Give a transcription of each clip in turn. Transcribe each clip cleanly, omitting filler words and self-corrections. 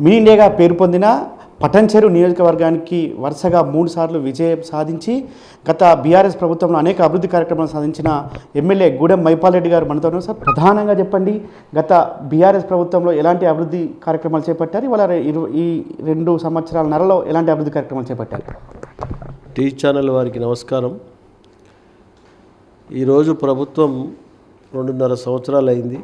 Mini ఇండియాగా పేరు పొందిన పటంచెరు నియోజకవర్గానికి వరుసగా 3 సార్లు విజయం సాధించి గత బీఆర్ఎస్ ప్రభుత్వంలో అనేక అభివృద్ధి కార్యక్రమాలు సాధించిన ఎమ్మెల్యే గూడెం మైపాల్ రెడ్డి గారు మనతో ఉన్నారు. సార్, ప్రధానంగా చెప్పండి, గత బీఆర్ఎస్ ప్రభుత్వంలో ఎలాంటి అభివృద్ధి కార్యక్రమాలు చేపట్టారు, ఇవాళ ఈ 2 సంవత్సరాలన్నరలో ఎలాంటి అభివృద్ధి కార్యక్రమాలు చేపట్టారు? టీ ఛానల్ వారికి నమస్కారం. ఈరోజు ప్రభుత్వం 2.5 సంవత్సరాలు అయింది.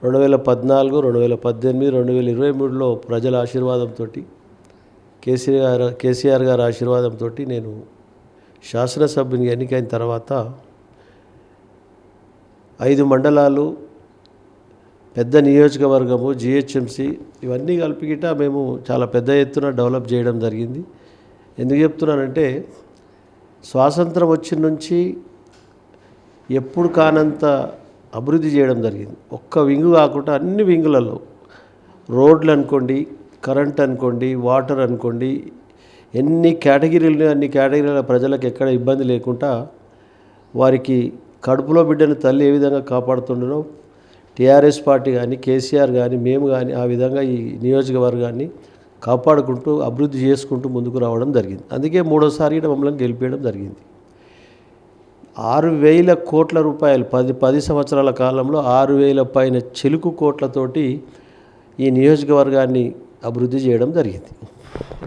2014, 2018, 2023లో ప్రజల ఆశీర్వాదంతో, కేసీఆర్ గారి ఆశీర్వాదంతో నేను శాసనసభ్యుని ఎన్నికైన తర్వాత 5 మండలాలు, పెద్ద నియోజకవర్గము, జిహెచ్ఎంసి ఇవన్నీ కలిపిగిట మేము చాలా పెద్ద ఎత్తున డెవలప్ చేయడం జరిగింది. ఎందుకు చెప్తున్నానంటే, స్వాతంత్రం వచ్చిన నుంచి ఎప్పుడు కానంత అభివృద్ధి చేయడం జరిగింది. ఒక్క వింగు కాకుండా అన్ని వింగులలో రోడ్లు అనుకోండి, కరెంట్ అనుకోండి, వాటర్ అనుకోండి, ఎన్ని కేటగిరీలు అన్ని కేటగిరీల ప్రజలకు ఎక్కడ ఇబ్బంది లేకుండా వారికి కడుపులో బిడ్డను తల్లి ఏ విధంగా కాపాడుతుండనో టీఆర్ఎస్ పార్టీ కానీ, కేసీఆర్ కానీ, మేము కానీ ఆ విధంగా ఈ నియోజకవర్గాన్ని కాపాడుకుంటూ అభివృద్ధి చేసుకుంటూ ముందుకు రావడం జరిగింది. అందుకే 3వసారి మమ్మల్ని గెలిపేయడం జరిగింది. 6,000 కోట్ల రూపాయలు 10 సంవత్సరాల కాలంలో 6,000 పైన చెలుకు కోట్లతోటి ఈ నియోజకవర్గాన్ని అభివృద్ధి చేయడం జరిగింది.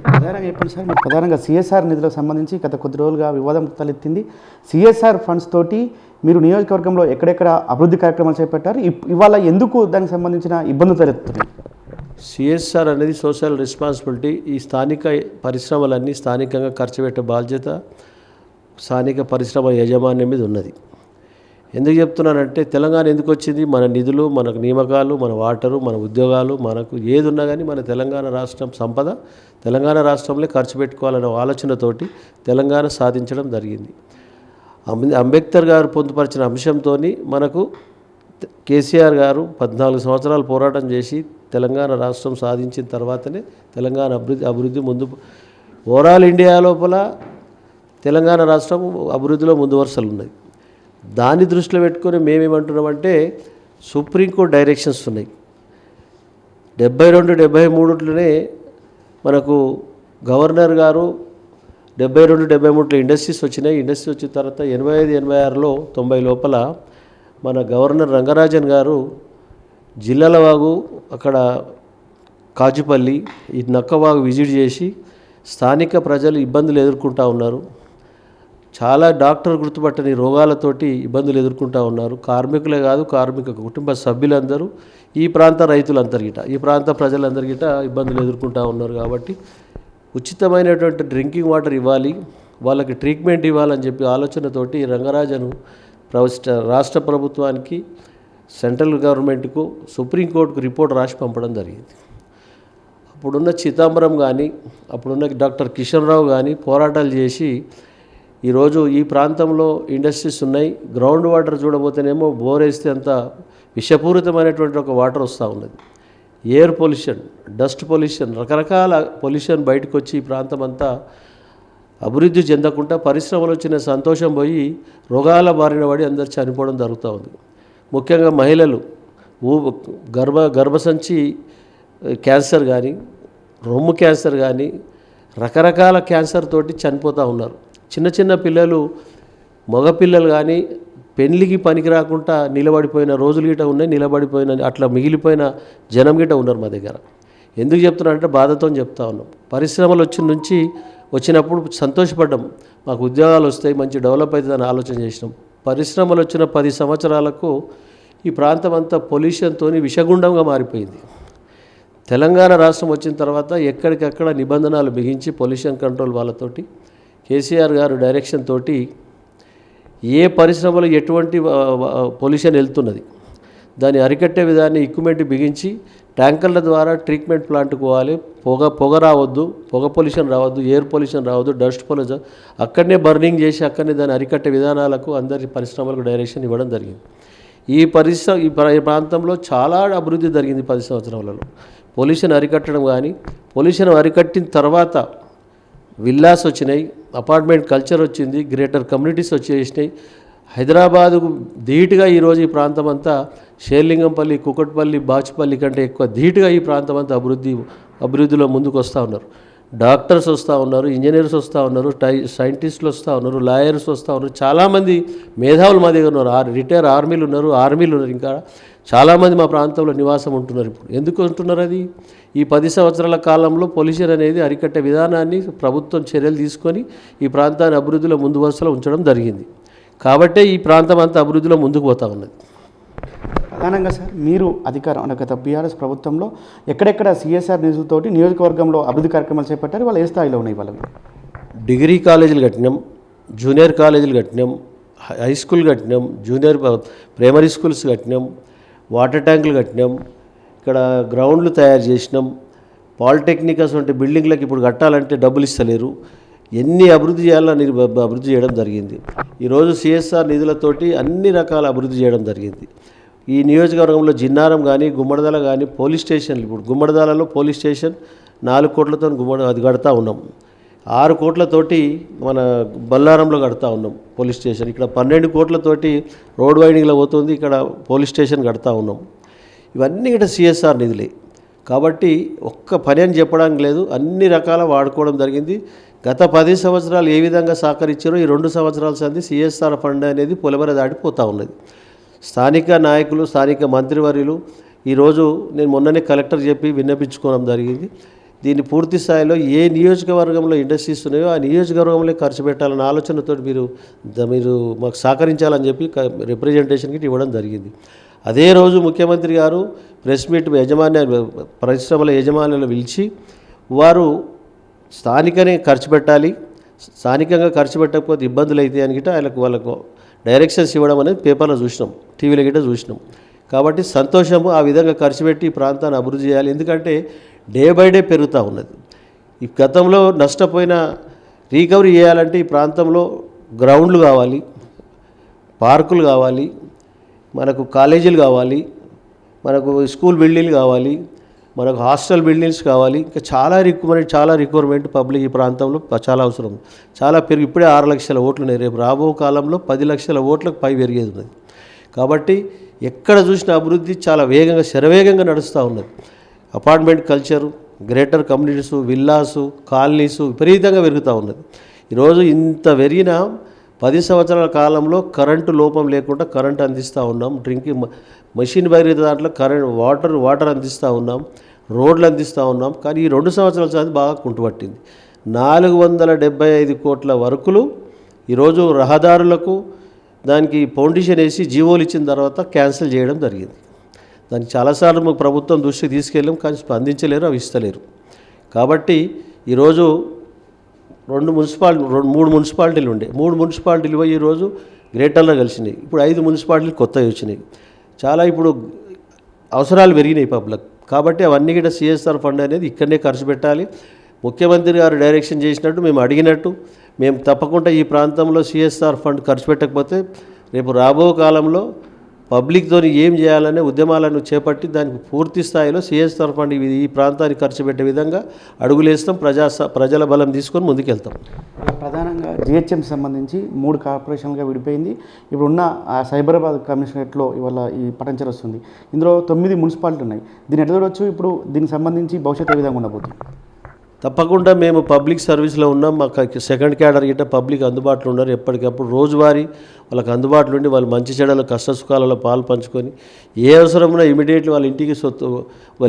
ప్రధానంగా చెప్పండి సార్, మీరు ప్రధానంగా సిఎస్ఆర్ నిధులకు సంబంధించి గత కొద్ది రోజులుగా వివాదం తలెత్తింది. సిఎస్ఆర్ ఫండ్స్ తోటి మీరు నియోజకవర్గంలో ఎక్కడెక్కడ అభివృద్ధి కార్యక్రమాలు చేపట్టారు, ఇవాళ ఎందుకు దానికి సంబంధించిన ఇబ్బందులు తలెత్తున్నాయి? సిఎస్ఆర్ అనేది సోషల్ రెస్పాన్సిబిలిటీ. ఈ స్థానిక పరిశ్రమలన్నీ స్థానికంగా ఖర్చు పెట్టే బాధ్యత స్థానిక పరిశ్రమ యాజమాన్యం మీద ఉన్నది. ఎందుకు చెప్తున్నానంటే, తెలంగాణ ఎందుకు వచ్చింది? మన నిధులు, మనకు నియామకాలు, మన వాటరు, మన ఉద్యోగాలు, మనకు ఏది ఉన్నా కానీ మన తెలంగాణ రాష్ట్రం సంపద తెలంగాణ రాష్ట్రంలో ఖర్చు పెట్టుకోవాలనే ఆలోచనతోటి తెలంగాణ సాధించడం జరిగింది. అంబేద్కర్ గారు పొందుపరిచిన అంశంతో మనకు కేసీఆర్ గారు 14 సంవత్సరాలు పోరాటం చేసి తెలంగాణ రాష్ట్రం సాధించిన తర్వాతనే తెలంగాణ అభివృద్ధి ముందు ఓవరాల్ ఇండియా లోపల తెలంగాణ రాష్ట్రం అభివృద్ధిలో ముందు వరుసలు ఉన్నాయి. దాన్ని దృష్టిలో పెట్టుకొని మేమేమంటున్నామంటే, సుప్రీంకోర్టు డైరెక్షన్స్ ఉన్నాయి. 72, 73లోనే మనకు గవర్నర్ గారు 72, 73లో ఇండస్ట్రీస్ వచ్చినాయి. ఇండస్ట్రీ వచ్చిన తర్వాత 85, 86లో 90 లోపల మన గవర్నర్ రంగరాజన్ గారు జిల్లలవాగు, అక్కడ కాజుపల్లి, ఈ నక్కవాగు విజిట్ చేసి స్థానిక ప్రజలు ఇబ్బందులు ఎదుర్కొంటూ ఉన్నారు. చాలా డాక్టర్ గుర్తుపట్టని రోగాలతోటి ఇబ్బందులు ఎదుర్కొంటూ ఉన్నారు. కార్మికులే కాదు, కార్మిక కుటుంబ సభ్యులందరూ, ఈ ప్రాంత రైతులందరిగిట, ఈ ప్రాంత ప్రజలందరిగిట ఇబ్బందులు ఎదుర్కొంటూ ఉన్నారు. కాబట్టి ఉచితమైనటువంటి డ్రింకింగ్ వాటర్ ఇవ్వాలి, వాళ్ళకి ట్రీట్మెంట్ ఇవ్వాలని చెప్పి ఆలోచనతోటి రంగరాజను రాష్ట్ర ప్రభుత్వానికి, సెంట్రల్ గవర్నమెంట్కు, సుప్రీంకోర్టుకు రిపోర్ట్ రాసి పంపడం జరిగింది. అప్పుడున్న చిదంబరం కానీ, అప్పుడున్న డాక్టర్ కిషన్ రావు కానీ పోరాటాలు చేసి ఈరోజు ఈ ప్రాంతంలో ఇండస్ట్రీస్ ఉన్నాయి. గ్రౌండ్ వాటర్ చూడబోతేనేమో బోర్ వేస్తే అంత విషపూరితమైనటువంటి ఒక వాటర్ వస్తూ ఉన్నది. ఎయిర్ పొల్యూషన్, డస్ట్ పొల్యూషన్, రకరకాల పొల్యూషన్ బయటకు వచ్చి ఈ ప్రాంతం అంతా అభివృద్ధి చెందకుండా పరిశ్రమలు వచ్చిన సంతోషం పోయి రోగాల బారిన పడి అందరు చనిపోవడం జరుగుతూ ఉంది. ముఖ్యంగా మహిళలు గర్భసంచి క్యాన్సర్ కానీ, రొమ్ము క్యాన్సర్ కానీ, రకరకాల క్యాన్సర్ తోటి చనిపోతూ ఉన్నారు. చిన్న చిన్న పిల్లలు, మగపిల్లలు కానీ పెళ్లికి పనికి రాకుండా నిలబడిపోయిన రోజులు గిట ఉన్నాయి, నిలబడిపోయిన అట్లా మిగిలిపోయిన జనం గిట ఉన్నారు మా దగ్గర. ఎందుకు చెప్తున్నానంటే, బాధతో చెప్తా ఉన్నాం. పరిశ్రమలు వచ్చినప్పుడు సంతోషపడ్డాం, మాకు ఉద్యోగాలు వస్తాయి, మంచి డెవలప్ అవుతుందని ఆలోచన చేసినాం. పరిశ్రమలు వచ్చిన 10 సంవత్సరాలకు ఈ ప్రాంతం అంతా పొల్యూషన్తో విషగుండంగా మారిపోయింది. తెలంగాణ రాష్ట్రం వచ్చిన తర్వాత ఎక్కడికక్కడ నిబంధనలు బిగించి పొల్యూషన్ కంట్రోల్ వాళ్ళతోటి, కేసీఆర్ గారు డైరెక్షన్ తోటి ఏ పరిశ్రమలో ఎటువంటి పొల్యూషన్ వెళ్తున్నది దాన్ని అరికట్టే విధాన్ని ఎక్విప్మెంట్ బిగించి ట్యాంకర్ల ద్వారా ట్రీట్మెంట్ ప్లాంట్కి పోవాలి. పొగ రావద్దు, పొగ పొల్యూషన్ రావద్దు, ఎయిర్ పొల్యూషన్ రావద్దు, డస్ట్ పొల్యూషన్, అక్కడనే బర్నింగ్ చేసి అక్కడనే దాన్ని అరికట్టే విధానాలకు అందరి పరిశ్రమలకు డైరెక్షన్ ఇవ్వడం జరిగింది. ఈ ప్రాంతంలో చాలా అభివృద్ధి జరిగింది 10 సంవత్సరాలలో. పొల్యూషన్ అరికట్టడం కానీ, పొల్యూషన్ అరికట్టిన తర్వాత విల్లాస్ వచ్చినాయి, అపార్ట్మెంట్ కల్చర్ వచ్చింది, గ్రేటర్ కమ్యూనిటీస్ వచ్చేసినాయి, హైదరాబాదుకు ధీటుగా ఈరోజు ఈ ప్రాంతం అంతా షేర్లింగంపల్లి, కుకట్పల్లి, బాచుపల్లి కంటే ఎక్కువ ధీటుగా ఈ ప్రాంతం అంతా అభివృద్ధిలో ముందుకు వస్తూ ఉన్నారు. డాక్టర్స్ వస్తూ ఉన్నారు, ఇంజనీర్స్ వస్తూ ఉన్నారు, సైంటిస్టులు వస్తూ ఉన్నారు, లాయర్స్ వస్తూ ఉన్నారు. చాలామంది మేధావులు మా దగ్గర ఉన్నారు. రిటైర్ ఆర్మీలు ఉన్నారు, ఇంకా చాలామంది మా ప్రాంతంలో నివాసం ఉంటున్నారు. ఇప్పుడు ఎందుకు ఉంటున్నారు? అది ఈ 10 సంవత్సరాల కాలంలో పొల్యూషన్ అనేది అరికట్టే విధానాన్ని ప్రభుత్వం చర్యలు తీసుకొని ఈ ప్రాంతాన్ని అభివృద్ధిలో ముందు వరుసలో ఉంచడం జరిగింది. కాబట్టే ఈ ప్రాంతం అంతా అభివృద్ధిలో ముందుకు పోతా ఉన్నది. ప్రధానంగా సార్, మీరు అధికారం గత బీఆర్ఎస్ ప్రభుత్వంలో ఎక్కడెక్కడ సిఎస్ఆర్ నిధులతోటి నియోజకవర్గంలో అభివృద్ధి కార్యక్రమాలు చేపట్టారు? వాళ్ళు ఏ స్థాయిలో ఉన్నాయి? వాళ్ళవి డిగ్రీ కాలేజీలు కట్టినాం, జూనియర్ కాలేజీలు కట్టినాం, హై స్కూల్ కట్టినాం, జూనియర్ ప్రైమరీ స్కూల్స్ కట్టినాం, వాటర్ ట్యాంకులు కట్టినాం, ఇక్కడ గ్రౌండ్లు తయారు చేసినాం. పాలిటెక్నికల్స్ వంటి బిల్డింగ్లకు ఇప్పుడు కట్టాలంటే డబ్బులు ఇస్తలేరు. ఎన్ని అభివృద్ధి చేయాలని అభివృద్ధి చేయడం జరిగింది. ఈరోజు సిఎస్ఆర్ నిధులతోటి అన్ని రకాల అభివృద్ధి చేయడం జరిగింది. ఈ నియోజకవర్గంలో జిన్నారం కానీ, గుమ్మడిదల కానీ పోలీస్ స్టేషన్లు, ఇప్పుడు గుమ్మడిదలలో పోలీస్ స్టేషన్ 4 కోట్లతో అది కడతా ఉన్నాం. 6 కోట్లతోటి మన బల్లారంలో కడతా ఉన్నాం పోలీస్ స్టేషన్. ఇక్కడ 12 కోట్లతోటి రోడ్ వైడింగ్లో పోతుంది, ఇక్కడ పోలీస్ స్టేషన్ కడతా ఉన్నాం. ఇవన్నీ ఇక్కడ సిఎస్ఆర్ నిధులే. కాబట్టి ఒక్క పని అని చెప్పడానికి లేదు, అన్ని రకాల వాడుకోవడం జరిగింది. గత 10 సంవత్సరాలు ఏ విధంగా సహకరించారో ఈ 2 సంవత్సరాల సంది సిఎస్ఆర్ ఫండ్ అనేది పొలమర దాటిపోతూ ఉన్నది. స్థానిక నాయకులు, స్థానిక మంత్రివర్యులు ఈరోజు నేను మొన్ననే కలెక్టర్ చెప్పి విన్నపించుకోవడం జరిగింది. దీన్ని పూర్తి స్థాయిలో ఏ నియోజకవర్గంలో ఇండస్ట్రీస్ ఉన్నాయో ఆ నియోజకవర్గంలో ఖర్చు పెట్టాలన్న ఆలోచనతో మీరు మాకు సహకరించాలని చెప్పి రిప్రజెంటేషన్కి ఇవ్వడం జరిగింది. అదే రోజు ముఖ్యమంత్రి గారు ప్రెస్ మీట్ పరిశ్రమల యజమానులు పిలిచి వారు స్థానికనే ఖర్చు పెట్టాలి, స్థానికంగా ఖర్చు పెట్టకపోతే ఇబ్బందులు అవుతాయి అని గిట్ట వాళ్ళకు డైరెక్షన్స్ ఇవ్వడం అనేది పేపర్లో చూసినాం, టీవీలో గిట్ట చూసినాం. కాబట్టి సంతోషము, ఆ విధంగా ఖర్చు పెట్టి ఈ ప్రాంతాన్ని అభివృద్ధి చేయాలి. ఎందుకంటే డే బై డే పెరుగుతూ ఉన్నది. ఈ గతంలో నష్టపోయిన రీకవరీ చేయాలంటే ఈ ప్రాంతంలో గ్రౌండ్లు కావాలి, పార్కులు కావాలి, మనకు కాలేజీలు కావాలి, మనకు స్కూల్ బిల్డింగ్లు కావాలి, మనకు హాస్టల్ బిల్డింగ్స్ కావాలి. ఇంకా చాలా రిక్వైర్మెంట్ పబ్లిక్ ఈ ప్రాంతంలో చాలా అవసరం. చాలా ఇప్పుడే 6 లక్షల ఓట్లు ఉన్నాయి. రేపు రాబో కాలంలో 10 లక్షల ఓట్లకు పై పెరిగేది ఉన్నది. కాబట్టి ఎక్కడ చూసిన అభివృద్ధి చాలా వేగంగా శరవేగంగా నడుస్తూ ఉన్నది. Apartment culture, greater communities, villas, colonies విపరీతంగా పెరుగుతూ ఉన్నది. ఈరోజు ఇంత పెరిగిన 10 సంవత్సరాల కాలంలో కరెంటు లోపం లేకుండా కరెంటు అందిస్తూ ఉన్నాం. డ్రింకింగ్ మెషిన్ బైరీ దాంట్లో వాటర్ అందిస్తూ ఉన్నాం, రోడ్లు అందిస్తూ ఉన్నాం. కానీ ఈ 2 సంవత్సరాల సార్ బాగా కుంటుపట్టింది. 475 కోట్ల వర్కులు ఈరోజు రహదారులకు దానికి ఫౌండేషన్ వేసి జీవోలు ఇచ్చిన తర్వాత క్యాన్సిల్ చేయడం జరిగింది. దానికి చాలాసార్లు మాకు ప్రభుత్వం దృష్టికి తీసుకెళ్ళాం, కానీ స్పందించలేరు, అవి ఇస్తలేరు. కాబట్టి ఈరోజు 3 మున్సిపాలిటీలు ఉండే 3 మున్సిపాలిటీలు పోయి ఈరోజు గ్రేటర్లో కలిసినాయి. ఇప్పుడు 5 మున్సిపాలిటీలు కొత్తవి వచ్చినాయి. చాలా ఇప్పుడు అవసరాలు పెరిగినాయి పబ్లిక్. కాబట్టి అవన్నీ కూడా సిఎస్ఆర్ ఫండ్ అనేది ఇక్కడనే ఖర్చు పెట్టాలి. ముఖ్యమంత్రి గారు డైరెక్షన్ చేసినట్టు మేము అడిగినట్టు మేము తప్పకుండా ఈ ప్రాంతంలో సిఎస్ఆర్ ఫండ్ ఖర్చు పెట్టకపోతే రేపు రాబో కాలంలో పబ్లిక్తో ఏం చేయాలనే ఉద్యమాలను చేపట్టి దానికి పూర్తి స్థాయిలో సిఎస్ఆర్ ఫండ్ ఈ ప్రాంతానికి ఖర్చు పెట్టే విధంగా అడుగులేస్తాం. ప్రజల బలం తీసుకొని ముందుకెళ్తాం. ప్రధానంగా జిహెచ్ఎం సంబంధించి 3 కార్పొరేషన్లుగా విడిపోయింది. ఇప్పుడున్న సైబరాబాద్ కమిషనరేట్లో ఇవాళ ఈ పటంచర్ వస్తుంది. ఇందులో 9 మున్సిపాలిటీ ఉన్నాయి. దీన్ని ఎట్లా చూడవచ్చు? ఇప్పుడు దీనికి సంబంధించి భవిష్యత్తు ఏ విధంగా ఉండబోతుంది? తప్పకుండా మేము పబ్లిక్ సర్వీస్లో ఉన్నాం. మాకు సెకండ్ క్యాడర్ గిట్ట పబ్లిక్ అందుబాటులో ఉన్నారు. ఎప్పటికప్పుడు రోజువారీ వాళ్ళకి అందుబాటులో ఉండి వాళ్ళు మంచి చెడ్డల కష్ట సుఖాలలో పాలు పంచుకొని ఏ అవసరమున్నా ఇమీడియట్లీ వాళ్ళ ఇంటికి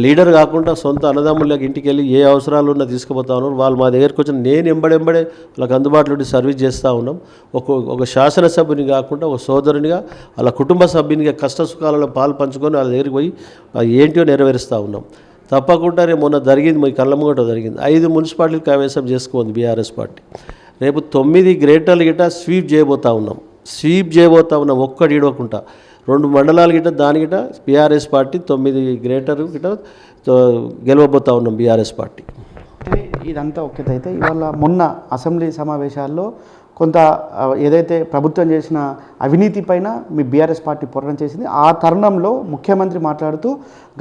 లీడర్ కాకుండా సొంత అన్నదమ్ములకి ఇంటికి వెళ్ళి ఏ అవసరాలు ఉన్నా తీసుకుపోతా ఉన్నారు. వాళ్ళు మా దగ్గరికి వచ్చిన నేను ఎంబడెంబడే వాళ్ళకి అందుబాటులో ఉండి సర్వీస్ చేస్తూ ఉన్నాం. ఒక శాసనసభ్యుని కాకుండా ఒక సోదరునిగా వాళ్ళ కుటుంబ సభ్యునిగా కష్ట సుఖాలలో పాలు పంచుకొని వాళ్ళ దగ్గరికి పోయి ఏంటో నెరవేరుస్తూ ఉన్నాం. తప్పకుండా రేపు మొన్న జరిగింది, మీ కళ్ళ ముంగట జరిగింది. 5 మున్సిపాలిటీలు కైవసం చేసుకోండి బీఆర్ఎస్ పార్టీ. రేపు 9 గ్రేటర్లు గిట్ట స్వీప్ చేయబోతా ఉన్నాం. ఒక్కటి ఇడవకుండా 2 మండలాలు గిట్ట దాని గిట్ట బీఆర్ఎస్ పార్టీ 9 గ్రేటర్ గిట్ట గెలవబోతా ఉన్నాం బీఆర్ఎస్ పార్టీ. ఇదంతా ఒకేదైతే ఇవాళ మొన్న అసెంబ్లీ సమావేశాల్లో కొంత ఏదైతే ప్రభుత్వం చేసిన అవినీతి పైన మీ బీఆర్ఎస్ పార్టీ పోరాటం చేసింది. ఆ తరుణంలో ముఖ్యమంత్రి మాట్లాడుతూ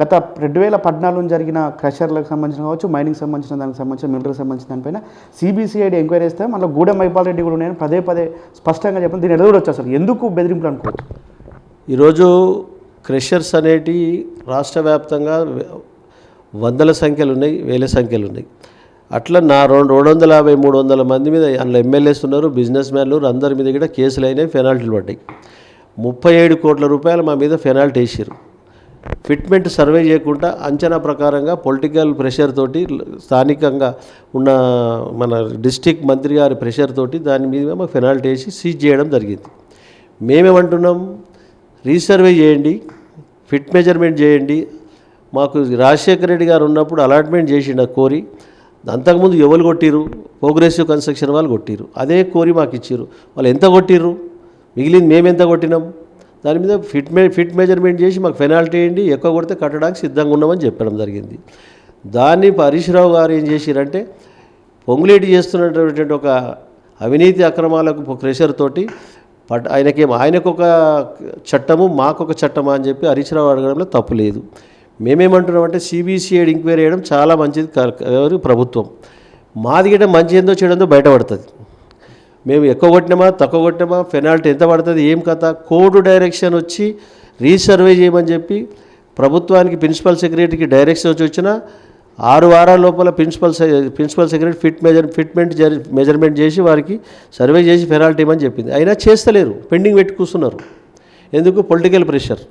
గత 2014 జరిగిన క్రషర్లకు సంబంధించిన కావచ్చు, మైనింగ్ సంబంధించిన దానికి సంబంధించిన మిలిటరీకి సంబంధించిన దానిపైన సిబిసిఐడి ఎంక్వైరీ చేస్తే మళ్ళీ గూడెం మైపాల్ రెడ్డి కూడా నేను పదే స్పష్టంగా చెప్పండి. దీన్ని ఎదురొచ్చు అసలు ఎందుకు బెదిరింపులు అనుకోవచ్చు? ఈరోజు క్రషర్స్ అనేటి రాష్ట్ర వ్యాప్తంగా వందల సంఖ్యలు ఉన్నాయి, వేల సంఖ్యలు ఉన్నాయి. అట్లా నా 250-300 మంది మీద అందులో ఎమ్మెల్యేస్ ఉన్నారు, బిజినెస్ మ్యాన్లు అందరి మీద కూడా కేసులు అయినాయి, పెనాల్టీలు పడ్డాయి. 37 కోట్ల రూపాయలు మా మీద పెనాల్టీ వేసారు. ఫిట్మెంట్ సర్వే చేయకుండా అంచనా ప్రకారంగా పొలిటికల్ ప్రెషర్ తోటి స్థానికంగా ఉన్న మన డిస్ట్రిక్ట్ మంత్రి గారి ప్రెషర్ తోటి దాని మీద మాకు పెనాల్టీ వేసి సీజ్ చేయడం జరిగింది. మేమేమంటున్నాం, రీసర్వే చేయండి, ఫిట్ మెజర్మెంట్ చేయండి. మాకు రాజశేఖర రెడ్డి గారు ఉన్నప్పుడు అలాట్మెంట్ చేసిండు కోరి. అంతకుముందు ఎవరు కొట్టిరు? ప్రోగ్రెసివ్ కన్స్ట్రక్షన్ వాళ్ళు కొట్టిరు. అదే కోరి మాకు ఇచ్చిర్రు. వాళ్ళు ఎంత కొట్టిర్రు, మిగిలింది మేము ఎంత కొట్టినాం, దాని మీద ఫిట్ మెజర్మెంట్ చేసి మాకు పెనాల్టీ వేయండి, ఎక్కువ కొడితే కట్టడానికి సిద్ధంగా ఉన్నామని చెప్పడం జరిగింది. దాన్ని హరీష్ రావు గారు ఏం చేసిరంటే పొంగులేటి చేస్తున్నటువంటి ఒక అవినీతి అక్రమాలకు ప్రెషర్ తోటి ఆయనకొక చట్టము మాకొక చట్టమా అని చెప్పి హరీష్ రావు అడగడంలో తప్పు లేదు. మేమేమంటున్నామంటే సిబిసిఐడి ఎంక్వైరీ చేయడం చాలా మంచిది ప్రభుత్వం. మాది గిట్ట మంచి ఏందో చెడేందో బయటపడుతుంది. మేము ఎక్కువ కొట్టినామా తక్కువ కొట్టినామా, పెనాల్టీ ఎంత పడుతుంది, ఏం కథ, కోడ్ డైరెక్షన్ వచ్చి రీసర్వే చేయమని చెప్పి ప్రభుత్వానికి ప్రిన్సిపల్ సెక్రటరీకి డైరెక్షన్ వచ్చిన 6 వారాల లోపల ప్రిన్సిపల్ సెక్రటరీ మెజర్మెంట్ చేసి వారికి సర్వే చేసి పెనాల్టీ ఇవ్వమని చెప్పింది. అయినా చేస్తలేరు, పెండింగ్ పెట్టి కూర్చున్నారు. ఎందుకు? Political pressure.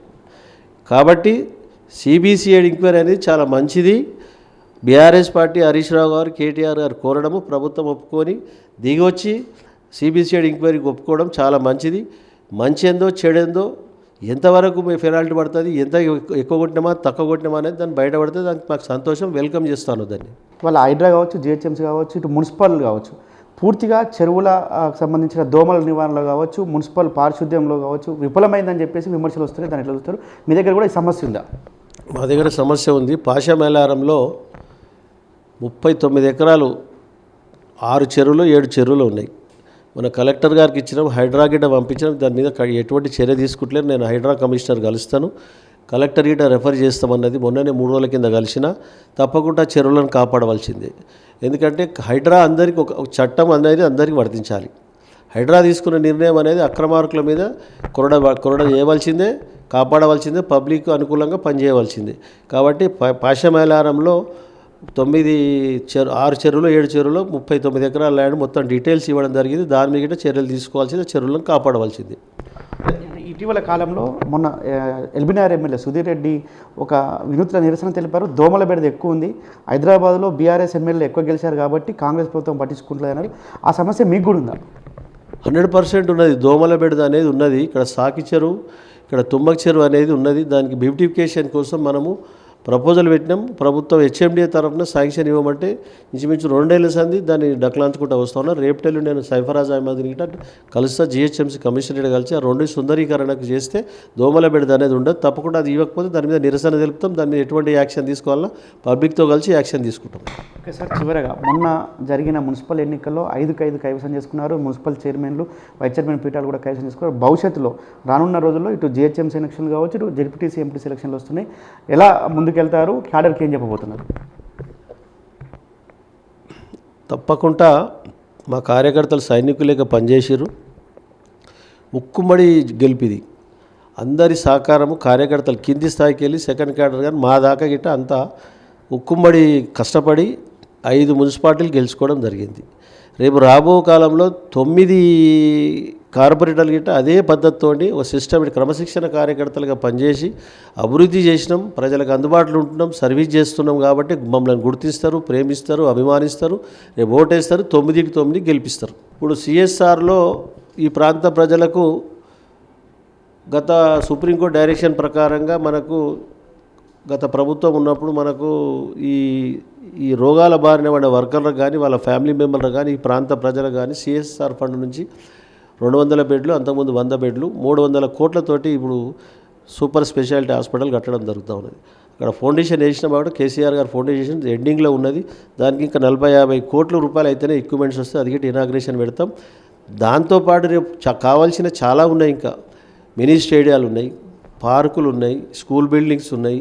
కాబట్టి సిబిసిఐడి ఎంక్వైరీ అనేది చాలా మంచిది. బీఆర్ఎస్ పార్టీ హరీష్ రావు గారు, కేటీఆర్ గారు కోరడము, ప్రభుత్వం ఒప్పుకొని దిగొచ్చి సిబిసిఐడి ఎంక్వైరీకి ఒప్పుకోవడం చాలా మంచిది. మంచి ఏందో చెడేందో ఎంతవరకు మీ పెనాల్టీ పడుతుంది, ఎంత ఎక్కువ కొట్టినామా తక్కువ కొట్టినామా అనేది దాన్ని బయటపడితే దానికి మాకు సంతోషం, వెల్కమ్ చేస్తాను దాన్ని. వాళ్ళ హైడ్రా కావచ్చు, జిహెచ్ఎంసీ కావచ్చు, ఇటు మున్సిపల్ కావచ్చు, పూర్తిగా చెరువుల సంబంధించిన దోమల నివారణలో కావచ్చు, మున్సిపల్ పారిశుద్ధ్యంలో కావచ్చు విఫలమైందని చెప్పేసి విమర్శలు వస్తున్నాయి. దాన్ని ఎట్లా చూస్తారు? మీ దగ్గర కూడా ఈ సమస్య ఉందా? మా దగ్గర సమస్య ఉంది. పాషామేలారంలో 39 ఎకరాలు 6 చెరువులు 7 చెరువులు ఉన్నాయి. మన కలెక్టర్ గారికి ఇచ్చినాం, హైడ్రా గిడ్డ పంపించినాం. దాని మీద ఎటువంటి చర్య తీసుకుంటలేదు. నేను హైడ్రా కమిషనర్ కలుస్తాను, కలెక్టర్ గిడ్డ రెఫర్ చేస్తామన్నది మొన్ననే 3 రోజుల కింద కలిసిన. తప్పకుండా చెరువులను కాపాడవలసిందే. ఎందుకంటే హైడ్రా అందరికీ ఒక చట్టం అనేది అందరికీ వర్తించాలి. హైడ్రా తీసుకున్న నిర్ణయం అనేది అక్రమార్కుల మీద కొరడ చేయవలసిందే, కాపాడవలసిందే, పబ్లిక్ అనుకూలంగా పనిచేయవలసిందే. కాబట్టి పాషామేలారంలో 6 చెరువులు 7 చెరువులు 39 ఎకరాల ల్యాండ్ మొత్తం డీటెయిల్స్ ఇవ్వడం జరిగింది. దాని మీద చర్యలు తీసుకోవాల్సిందే, చెరువులను కాపాడవలసింది. ఇటీవల కాలంలో మొన్న ఎల్బీనగర్ ఎమ్మెల్యే సుధీర్ రెడ్డి ఒక వినూత్న నిరసన తెలిపారు. దోమల బెడద ఎక్కువ ఉంది, హైదరాబాద్లో బీఆర్ఎస్ ఎమ్మెల్యే ఎక్కువ గెలిచారు కాబట్టి కాంగ్రెస్ ప్రభుత్వం పట్టించుకుంటలేదన్నారు. ఆ సమస్య మీకు కూడా ఉందా? 100% ఉన్నది. దోమల బెడద అనేది ఉన్నది. ఇక్కడ సాకి చెరువు, ఇక్కడ తుమ్మక చెరువు అనేది ఉన్నది. దానికి బ్యూటిఫికేషన్ కోసం మనము ప్రపోజల్ పెట్టినాం. ప్రభుత్వం హెచ్ఎండిఏ తరఫున శాంక్షన్ ఇవ్వమంటే ఇంచుమించు 2 ఏళ్ళ సంది దాన్ని డక్లాంచుకుంటూ వస్తూ ఉన్నారు. రేపటెల్లు నేను సైఫరాజ్ అహ్మద్ గిట్ట కలుస్తా, జిహెచ్ఎంసీ కమిషనరేట్ కలిసి ఆ 2 సుందరీకరణకు చేస్తే దోమల బెడద అనేది ఉండదు. తప్పకుండా అది ఇవ్వకపోతే దాని మీద నిరసన తెలుపుతాం. దాని మీద ఎటువంటి యాక్షన్ తీసుకోవాలన్నా పబ్లిక్తో కలిసి యాక్షన్ తీసుకుంటాం. ఓకే సార్, చివరగా మొన్న జరిగిన మున్సిపల్ ఎన్నికల్లో 5 కైవసం చేసుకున్నారు. మున్సిపల్ చైర్మన్లు, వైస్ చైర్మన్ పీఠాలు కూడా కైవసం చేసుకున్నారు. భవిష్యత్తులో రానున్న రోజుల్లో ఇటు జిహెచ్ఎంసీ ఎలక్షన్లు కావచ్చు, ఇటు జెడ్పీటీసీ ఎంపీటీసీ ఎలక్షన్లు వస్తున్నాయి. ఎలా ముందుకెళ్తారు? క్యాడర్కి ఏం చెప్పబోతున్నారు? తప్పకుండా మా కార్యకర్తలు సైనికులేక పనిచేసారు. ఉక్కుమ్మడి గెలిపిది అందరి సహకారము. కార్యకర్తలు కింది స్థాయికి వెళ్ళి సెకండ్ క్యాడర్ కానీ మా దాకా గిట్ట అంతా ఉక్కుమ్మడి కష్టపడి 5 మున్సిపాలిటీలు గెలుచుకోవడం జరిగింది. రేపు రాబో కాలంలో 9 కార్పొరేటర్లు గిట్ట అదే పద్ధతితో ఒక సిస్టమ్ క్రమశిక్షణ కార్యకర్తలుగా పనిచేసి అభివృద్ధి చేసినాం, ప్రజలకు అందుబాటులో ఉంటున్నాం, సర్వీస్ చేస్తున్నాం. కాబట్టి మమ్మల్ని గుర్తిస్తారు, ప్రేమిస్తారు, అభిమానిస్తారు. రేపు ఓటేస్తారు, 9కి 9 గెలిపిస్తారు. ఇప్పుడు సిఎస్ఆర్లో ఈ ప్రాంత ప్రజలకు గత సుప్రీంకోర్టు డైరెక్షన్ ప్రకారంగా మనకు గత ప్రభుత్వం ఉన్నప్పుడు మనకు ఈ రోగాల బారిన పడిన వర్కర్లకు కానీ వాళ్ళ ఫ్యామిలీ మెంబర్లకు కానీ ఈ ప్రాంత ప్రజలకు కానీ సిఎస్ఆర్ ఫండ్ నుంచి 200 బెడ్లు, అంతకుముందు 100 బెడ్లు, 300 కోట్లతోటి ఇప్పుడు సూపర్ స్పెషాలిటీ హాస్పిటల్ కట్టడం జరుగుతూ ఉన్నది. అక్కడ ఫౌండేషన్ వేసిన కాబట్టి కేసీఆర్ గారు ఫౌండేషన్ ఎండింగ్లో ఉన్నది. దానికి ఇంకా 40-50 కోట్ల రూపాయలు అయితేనే ఎక్విప్మెంట్స్ వస్తే అది ఇనాగ్రేషన్ పెడతాం. దాంతోపాటు రేపు కావాల్సిన చాలా ఉన్నాయి. ఇంకా మినీ స్టేడియాలు ఉన్నాయి, పార్కులు ఉన్నాయి, స్కూల్ బిల్డింగ్స్ ఉన్నాయి,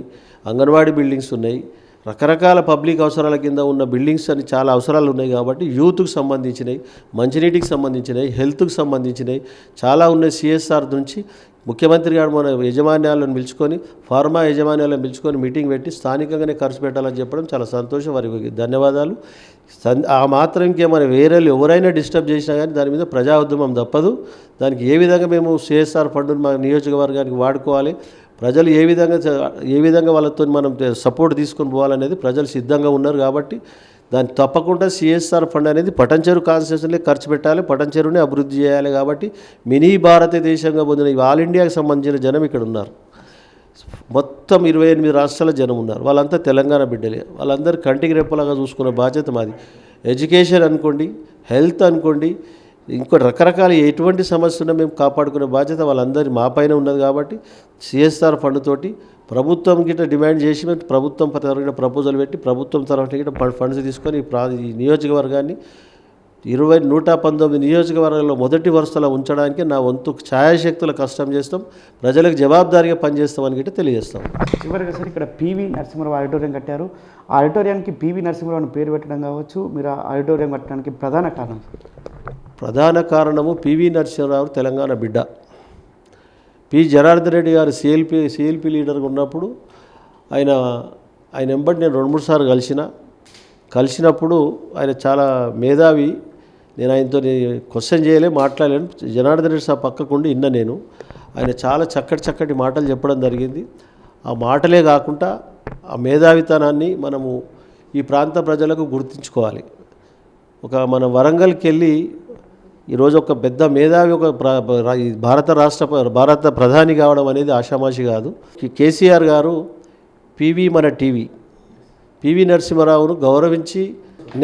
అంగన్వాడీ బిల్డింగ్స్ ఉన్నాయి, రకరకాల పబ్లిక్ అవసరాల కింద ఉన్న బిల్డింగ్స్ అని చాలా అవసరాలు ఉన్నాయి. కాబట్టి యూత్కి సంబంధించినవి, మంచినీటికి సంబంధించినవి, హెల్త్కి సంబంధించినవి చాలా ఉన్నాయి. సిఎస్ఆర్ నుంచి ముఖ్యమంత్రి గారు మన యజమాన్యాలను పిలుచుకొని, ఫార్మా యజమాన్యాలను పిలుచుకొని మీటింగ్ పెట్టి స్థానికంగానే ఖర్చు పెట్టాలని చెప్పడం చాలా సంతోషం. వారికి ధన్యవాదాలు. ఆ మాత్రం ఇంకేమైనా వేరే ఎవరైనా డిస్టర్బ్ చేసినా కానీ దాని మీద ప్రజా ఉద్యమం తప్పదు. దానికి ఏ విధంగా మేము సిఎస్ఆర్ ఫండ్ను మా నియోజకవర్గానికి వాడుకోవాలి, ప్రజలు ఏ విధంగా వాళ్ళతో మనం సపోర్ట్ తీసుకొని పోవాలనేది ప్రజలు సిద్ధంగా ఉన్నారు. కాబట్టి దాన్ని తప్పకుండా సిఎస్ఆర్ ఫండ్ అనేది పటంచెరు కాన్స్టిట్యూషన్లో ఖర్చు పెట్టాలి, పటంచెరుని అభివృద్ధి చేయాలి. కాబట్టి మినీ భారతదేశంగా పొందిన ఆల్ ఇండియాకి సంబంధించిన జనం ఇక్కడ ఉన్నారు. మొత్తం 28 రాష్ట్రాల జనం ఉన్నారు. వాళ్ళంతా తెలంగాణ బిడ్డలే. వాళ్ళందరూ కంటికి రెప్పలాగా చూసుకునే బాధ్యత మాది. ఎడ్యుకేషన్ అనుకోండి, హెల్త్ అనుకోండి, ఇంకో రకరకాల ఎటువంటి సమస్య ఉన్నా మేము కాపాడుకునే బాధ్యత వాళ్ళందరి మా పైన ఉన్నది. కాబట్టి సిఎస్ఆర్ ఫండ్ తోటి ప్రభుత్వం గిట్ట డిమాండ్ చేసి ప్రభుత్వం తరఫున ప్రపోజల్ పెట్టి ప్రభుత్వం తరఫున గిట్ట ఫండ్స్ తీసుకొని ఈ నియోజకవర్గాన్ని 119 నియోజకవర్గాల్లో మొదటి వరుసలో ఉంచడానికి నా వంతు ఛాయాశక్తుల కష్టం చేస్తాం, ప్రజలకు జవాబుదారీగా పనిచేస్తామని గిట్ట తెలియజేస్తాం. చివరిగా సార్, ఇక్కడ పివి నరసింహరావు ఆడిటోరియం కట్టారు. ఆ ఆడిటోరియానికి పివి నరసింహరావు అని పేరు పెట్టడం కావచ్చు, మీరు ఆ ఆడిటోరియం కట్టడానికి ప్రధాన కారణము పివి నరసింహరావు తెలంగాణ బిడ్డ. పి జనార్దన్ రెడ్డి గారు సిఎల్పి లీడర్గా ఉన్నప్పుడు ఆయన వెంబడి నేను 2-3 సార్లు కలిసినప్పుడు ఆయన చాలా మేధావి. నేను ఆయనతో క్వశ్చన్ చేయలే, మాట్లాడలేను. జనార్దన్ రెడ్డి సార్ పక్కకుండి నేను ఆయన చాలా చక్కటి మాటలు చెప్పడం జరిగింది. ఆ మాటలే కాకుండా ఆ మేధావితనాన్ని మనము ఈ ప్రాంత ప్రజలకు గుర్తించుకోవాలి. మన వరంగల్కి వెళ్ళి ఈరోజు ఒక పెద్ద మేధావి భారత ప్రధాని కావడం అనేది ఆషామాషి కాదు. కేసీఆర్ గారు పివి నరసింహారావును గౌరవించి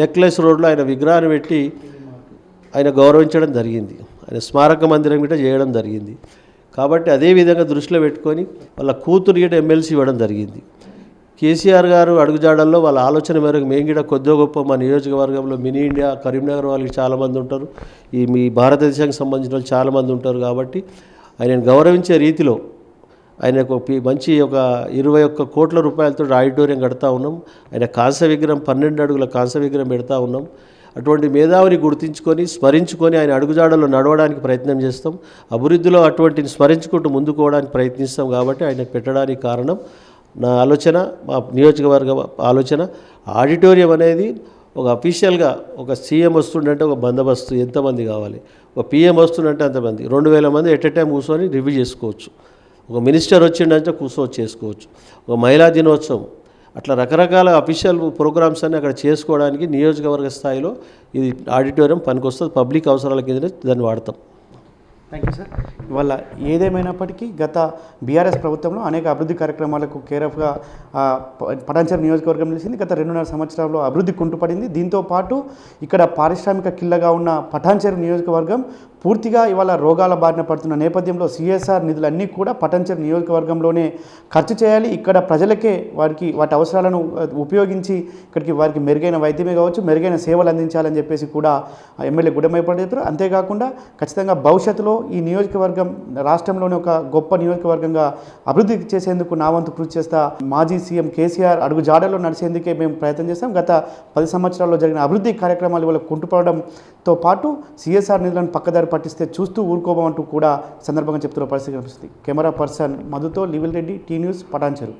నెక్లెస్ రోడ్లో ఆయన విగ్రహాన్ని పెట్టి ఆయన గౌరవించడం జరిగింది. ఆయన స్మారక మందిరం గిట్ట చేయడం జరిగింది. కాబట్టి అదేవిధంగా దృష్టిలో పెట్టుకొని వాళ్ళ కూతురు గిట్ట ఎమ్మెల్సీ ఇవ్వడం జరిగింది. కేసీఆర్ గారు అడుగుజాడల్లో వాళ్ళ ఆలోచన మేరకు మేము కూడా కొద్దిగా గొప్ప మా నియోజకవర్గంలో మినీ ఇండియా కరీంనగర్ వాళ్ళకి చాలామంది ఉంటారు, మీ భారతదేశానికి సంబంధించిన వాళ్ళు చాలామంది ఉంటారు. కాబట్టి ఆయనను గౌరవించే రీతిలో ఆయనకు మంచి 21 కోట్ల రూపాయలతో ఆడిటోరియం కడతా ఉన్నాం. ఆయన కాంస్య విగ్రహం 12 అడుగుల కాంస్య విగ్రహం పెడతా ఉన్నాం. అటువంటి మేధావిని గుర్తించుకొని స్మరించుకొని ఆయన అడుగుజాడల్లో నడవడానికి ప్రయత్నం చేస్తాం. అభివృద్ధిలో అటువంటిని స్మరించుకుంటూ ముందుకు పోవడానికి ప్రయత్నిస్తాం. కాబట్టి ఆయనకు పెట్టడానికి కారణం నా ఆలోచన, మా నియోజకవర్గ ఆలోచన. ఆడిటోరియం అనేది ఒక అఫీషియల్గా ఒక సీఎం వస్తుండంటే ఒక బందోబస్తు ఎంతమంది కావాలి, ఒక పిఎం వస్తుండంటే అంతమంది, 2000 మంది ఎట్ ఎ టైం కూర్చొని రివ్యూ చేసుకోవచ్చు. ఒక మినిస్టర్ వచ్చిండంటే చేసుకోవచ్చు. ఒక మహిళా దినోత్సవం, అట్లా రకరకాల అఫీషియల్ ప్రోగ్రామ్స్ అన్ని అక్కడ చేసుకోవడానికి నియోజకవర్గ స్థాయిలో ఇది ఆడిటోరియం పనికొస్తుంది. పబ్లిక్ అవసరాల కిందనే దాన్ని వాడతాం. Thank you sir. ఇవాళ ఏదేమైనప్పటికీ గత బీఆర్ఎస్ ప్రభుత్వంలో అనేక అభివృద్ధి కార్యక్రమాలకు కేరఫ్గా పటాన్చెరు నియోజకవర్గం నిలిచింది. గత 2.5 సంవత్సరాల్లో అభివృద్ధి కుంటుపడింది. దీంతోపాటు ఇక్కడ పారిశ్రామిక కిల్లగా ఉన్న పటాన్చెరు నియోజకవర్గం పూర్తిగా ఇవాళ రోగాల బారిన పడుతున్న నేపథ్యంలో సిఎస్ఆర్ నిధులన్నీ కూడా పటాన్చెరు నియోజకవర్గంలోనే ఖర్చు చేయాలి. ఇక్కడ ప్రజలకే వాటి అవసరాలను ఉపయోగించి వారికి మెరుగైన వైద్యమే కావచ్చు, మెరుగైన సేవలు అందించాలని చెప్పేసి కూడా ఎమ్మెల్యే గుడమైపడేతారు. అంతేకాకుండా ఖచ్చితంగా భవిష్యత్తులో ఈ నియోజకవర్గం రాష్ట్రంలోనే ఒక గొప్ప నియోజకవర్గంగా అభివృద్ధి చేసేందుకు నా వంతు కృషి చేస్తా. మాజీ సీఎం కేసీఆర్ అడుగు జాడలో నడిచేందుకే మేము ప్రయత్నం చేస్తాం. గత 10 సంవత్సరాల్లో జరిగిన అభివృద్ధి కార్యక్రమాలు ఇవాళ కుంటుపడడంతో పాటు సిఎస్ఆర్ నిధులను పక్కదారి పట్టిస్తే చూస్తూ ఊరుకోమంటూ కూడా సందర్భంగా చెప్తున్న పరిస్థితి కనిపిస్తుంది. కెమెరా పర్సన్ మధుతో లివిల్ రెడ్డి, టీ న్యూస్, పటాన్చెరు.